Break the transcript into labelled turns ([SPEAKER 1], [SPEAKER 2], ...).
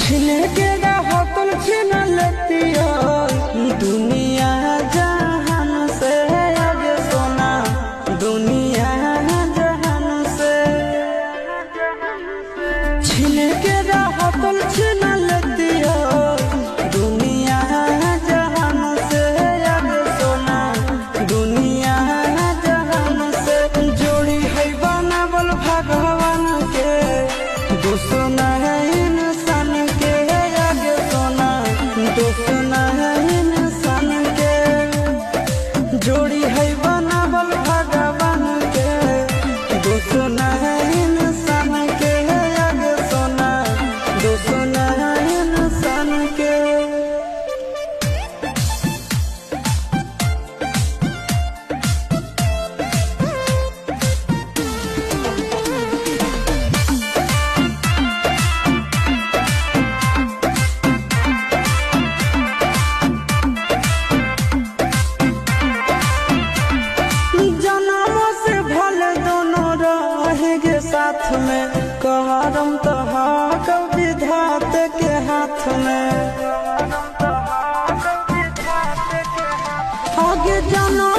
[SPEAKER 1] छीने के हाथल छीन लेतिया दुनिया जहान से आगे सोना दुनिया जहान से छीने के हाथल छीन लेतिया दुनिया जहान से आगे सोना दुनिया जहान से जोड़ी है बनावल भगवान के दुश्मन है इंसान के आगे सोना दुश्मन है इंसान के जोड़ी है बनावल भगवान के दुश्मन है इंसान के आगे सोना दुश्मन है इंसान के। जन्मों से भले दोनों रहेंगे साथ में कहरम तहा कभी धात के हाथ में आगे जानो